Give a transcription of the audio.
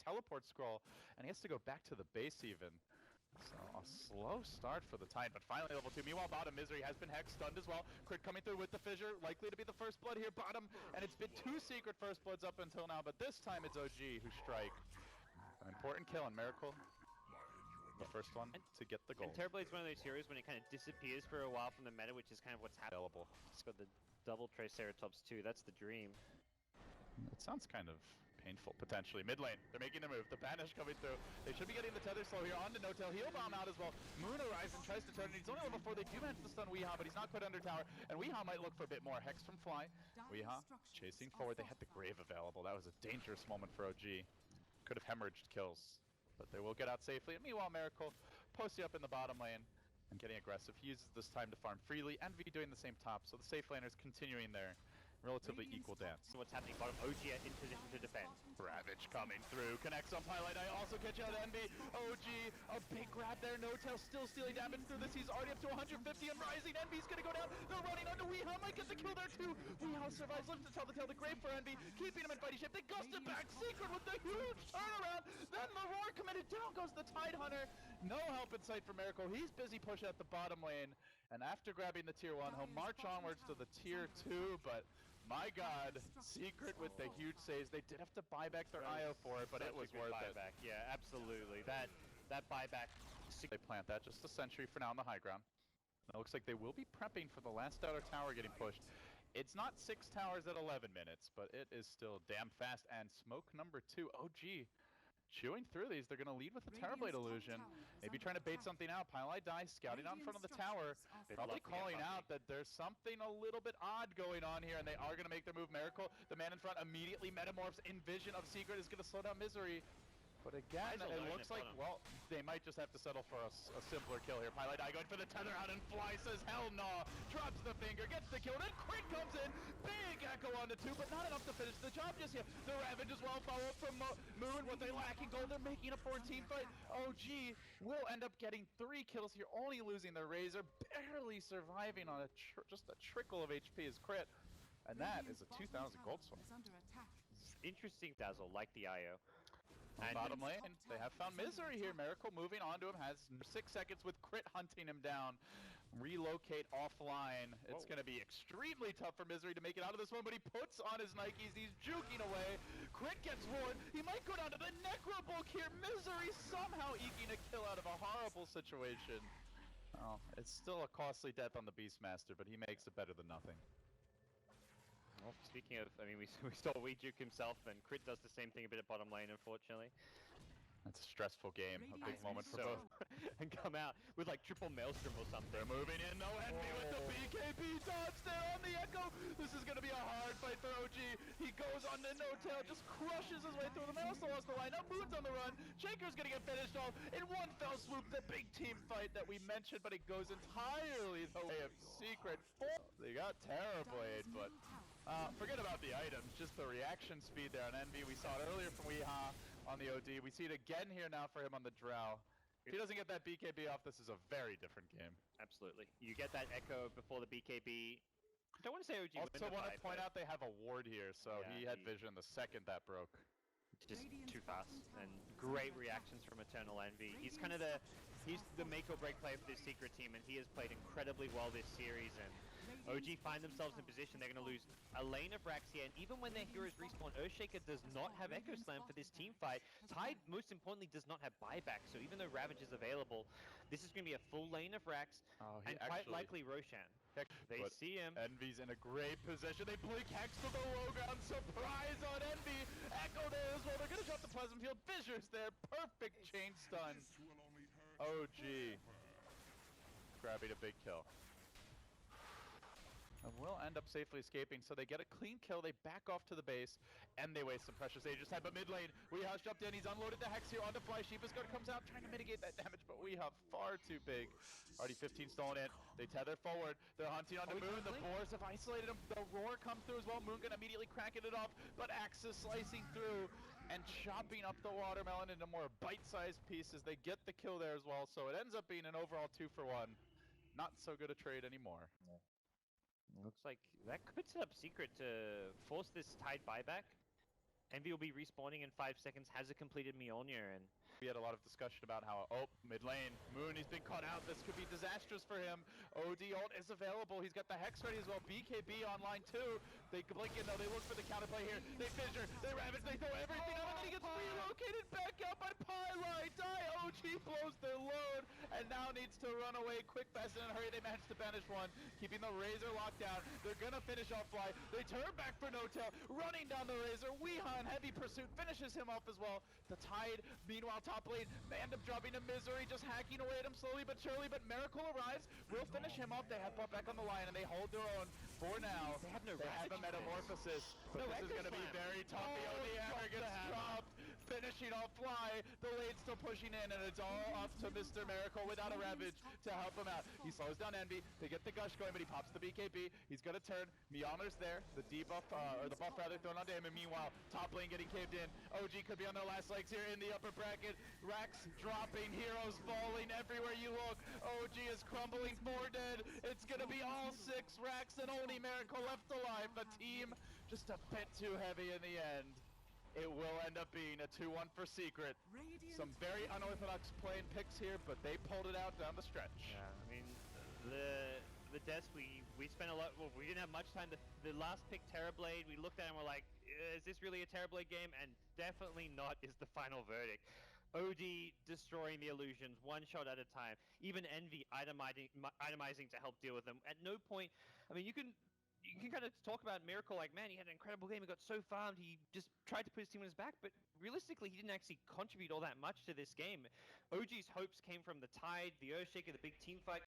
teleport scroll, and he has to go back to the base even. So a slow start for the Tide, but finally level 2. Meanwhile, bottom, Misery has been hex stunned as well. Crit coming through with the fissure, likely to be the first blood here, bottom, and it's been 2 secret first bloods up until now, but this time it's OG who strike. An important kill on Miracle. The first one to get the gold. And Terrorblade's one of those heroes when it kind of disappears for a while from the meta, which is kind of what's happening. It's got the double Triceratops too, that's the dream. It sounds kind of painful, potentially. Mid lane, they're making the move. The banish coming through. They should be getting the tether slow here. On to No-Tail. Heal bomb out as well. Moon arrives and tries to turn. He's only level 4. They do manage to stun Weehaw, but he's not quite under tower. And Weehaw might look for a bit more. Hex from Fly. Weehaw chasing forward. They had the Grave available. That was a dangerous moment for OG. Could have hemorrhaged kills, but they will get out safely. And meanwhile, Miracle posting up in the bottom lane and getting aggressive. He uses this time to farm freely. Envy doing the same top, so the safe laners continuing their relatively equal dance. What's happening bottom? OG in position to defend. Ravage coming through, connects on Pilot. I also catch out Envy. OG, a big grab there. No-Tail still stealing damage through this. He's already up to 150 and rising. Envy's gonna go down. They're running onto Weehaw. Might get the kill there too. Weehaw survives. Lifts to tell the tail. The Grave for Envy, keeping him in fighting shape. They gust it back. Secret with the huge turnaround. Then the roar committed. Down goes the Tide Hunter. No help in sight for Miracle. He's busy pushing at the bottom lane. And after grabbing the tier 1, he'll march onwards to the tier 2, but my god, Secret with the huge saves. They did have to buy back their IO for it, but it was worth it. Yeah, absolutely. That buyback. They plant that, just a sentry for now on the high ground. It looks like they will be prepping for the last outer tower getting pushed. It's not 6 towers at 11 minutes, but it is still damn fast. And smoke number 2, OG. Chewing through these, they're going to lead with a Terrorblade illusion. Maybe trying to bait something out. Pylite dies, scouting out in front of the tower. Probably calling out that there's something a little bit odd going on here, and they are going to make their move. Miracle, the man in front, immediately metamorphs in vision of Secret, is going to slow down Misery. But again, it looks like, well, they might just have to settle for a simpler kill here. Pylite Die going for the tether out, and Fly says, hell no. Drops the finger, gets the kill, then Crit comes in. Big echo on the 2, but not enough to finish the job just yet. The Ravage as well, follow-up from Moon. What they lack in gold, they're making up for a team fight. OG will end up getting 3 kills here, only losing the Razor, barely surviving on just a trickle of HP as Crit. And that is a 2,000 gold swing. Interesting Dazzle, like the IO. And bottom lane, they have found Misery here. Miracle moving onto him, has 6 seconds with Crit hunting him down. Relocate offline. It's going to be extremely tough for Misery to make it out of this one, but he puts on his Nikes. He's juking away. Crit gets roared. He might go down to the Necrobulk here. Misery somehow eking a kill out of a horrible situation. Oh, it's still a costly death on the Beastmaster, but he makes it better than nothing. Well, speaking of, I mean, we saw Weejuke himself, and Crit does the same thing a bit at bottom lane, unfortunately. That's a stressful game, a big moment for both. And come out with like triple Maelstrom or something. They're moving in, no Envy with the BKB dodge there on the Echo. This is going to be a hard fight for OG. He goes on to No-Tail, just crushes his way through them. Also lost the line. Now Moon's on the run. Shaker's going to get finished off in one fell swoop. The big team fight that we mentioned, but it goes entirely the way of Secret. They got Terrorblade, but forget about the items, just the reaction speed there on Envy. We saw it earlier from Weehaw on the OD. We see it again here now for him on the Drow. If he doesn't get that BKB off, this is a very different game. Absolutely. You get that Echo before the BKB. I don't want to say OG. Also want to point out they have a ward here, so yeah, he had vision the second that broke. Just too fast, and great reactions from Eternal Envy. He's kind of he's the make or break player for this Secret team, and he has played incredibly well this series. And OG find themselves in position they're going to lose a lane of Rax here, and even when their heroes respawn, Earthshaker does not have Echo Slam for this team fight. Tide, most importantly, does not have buyback, so even though Ravage is available, this is going to be a full lane of Rax, and quite likely Roshan. They see him. Envy's in a great position. They blink Hex to the low ground. Surprise on Envy. Echo there as well. They're going to drop the Pleasant Field. Fissures there. Perfect chain stun. OG grabbing a big kill. And will end up safely escaping, so they get a clean kill, they back off to the base, and they waste some precious Aegis time. But mid lane, Weeha's jumped in, he's unloaded the Hex here onto Fly. Sheep's Guard comes out, trying to mitigate that damage, but Weeha far too big. Already 15 stolen in, they tether forward, they're hunting onto Moon, the Boars have isolated him, the Roar comes through as well, Moon gonna immediately cracking it off, but Axis slicing through and chopping up the watermelon into more bite-sized pieces. They get the kill there as well, so it ends up being an overall 2-for-1. Not so good a trade anymore. Yeah. Looks like that could set up Secret to force this Tide buyback. Envy will be respawning in 5 seconds, has a completed Mjolnir, and We had a lot of discussion about how, mid lane, Moon, he's been caught out. This could be disastrous for him. OD ult is available. He's got the Hex ready as well. BKB online too. They blink in though. They look for the counterplay here. They fissure. They ravage. They throw everything up, and then he gets relocated back out by Pylite. OG blows their load, and now needs to run away quick, fast, and in a hurry. They manage to banish one, keeping the Razor locked down. They're gonna finish off Fly. They turn back for No Tail, running down the Razor. Weehan, heavy pursuit, finishes him off as well. The Tide, meanwhile, top lane, they end up dropping to Misery, just hacking away at him slowly but surely, but Miracle arrives, will finish him off. They have bought back on the line, and they hold their own for now. They have no They have a Ravage Metamorphosis, but No this is Echo going to be Slam. very tough. The OD hammer drop gets the hammer. dropped, finishing off Fly. The lane's still pushing in, and it's all up to Mr. Miracle without a Ravage to help him out. He slows down Envy, they get the Gush going, but he pops the BKB. He's going to turn. Mjolnir's there, the debuff, or the buff rather, thrown onto him, and meanwhile, top lane getting caved in. OG could be on their last legs here in the upper bracket. Rax dropping, heroes falling everywhere you look. OG is crumbling, 4 dead. It's gonna be all 6 Rax and only Miracle left alive. The team just a bit too heavy in the end. It will end up being a 2-1 for Secret. Some very unorthodox playing picks here, but they pulled it out down the stretch. yeah, I mean, the desk, we spent a lot, well, we didn't have much time. The last pick, Terrorblade, we looked at it and we're like, is this really a Terrorblade game? And definitely not is the final verdict. OD destroying the illusions, one shot at a time. Even Envy itemizing to help deal with them. At no point, I mean, you can kind of talk about Miracle like, man, he had an incredible game, he got so farmed, he just tried to put his team on his back, but realistically, he didn't actually contribute all that much to this game. OG's hopes came from the Tide, the Earthshaker, the big team fight,